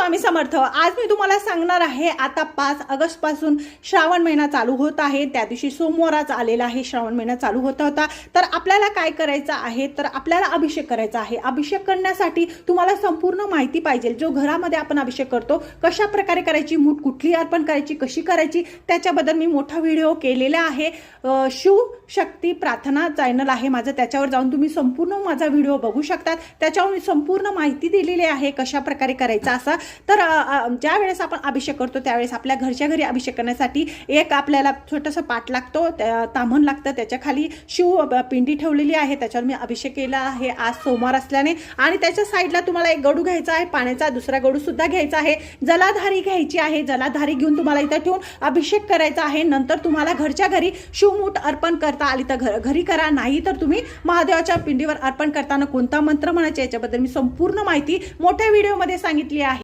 स्वामी समर्थ। आज मी तुम्हाला सांगणार आहे, आता 5 ऑगस्ट पासून श्रावण महिना चालू होत आहे। त्या दिवशी सोमवारच आलेला आहे, श्रावण महिना चालू होता। तर आपल्याला काय करायचं आहे, तर आपल्याला अभिषेक करायचा आहे। अभिषेक करण्यासाठी तुम्हाला संपूर्ण माहिती पाहिजे। जो घरामध्ये आपण अभिषेक करतो कशा प्रकारे करायची, मूठ कुठली अर्पण करायची, कशी करायची, त्याच्याबद्दल मी मोठा व्हिडिओ केलेला आहे। शिव शक्ती प्रार्थना चॅनल आहे माझं, त्याच्यावर जाऊन तुम्ही संपूर्ण माझा व्हिडिओ बघू शकता। त्याच्यावर मी संपूर्ण माहिती दिलेली आहे कशा प्रकारे करायचा असा। तर ज्या वेळेस आपण अभिषेक करतो त्यावेळेस आपल्या घरच्या घरी अभिषेक करण्यासाठी एक आपल्याला छोटंसं पाट लागतो, ताम्हण लागतं, त्याच्या खाली शिव पिंडी ठेवलेली आहे, त्याच्यावर मी अभिषेक केला आहे आज सोमवार असल्याने। आणि त्याच्या साईडला तुम्हाला एक गडू घ्यायचा आहे पाण्याचा, दुसरा गडू सुद्धा घ्यायचा आहे, जलाधारी घ्यायची आहे। जलाधारी घेऊन तुम्हाला इथं ठेवून अभिषेक करायचा आहे। नंतर तुम्हाला घरच्या घरी शिवमूठ अर्पण करता आली तर घरी करा, नाही तर तुम्ही महादेवाच्या पिंडीवर अर्पण करताना कोणता मंत्र म्हणायचा याच्याबद्दल मी संपूर्ण माहिती मोठ्या व्हिडिओमध्ये सांगितली आहे।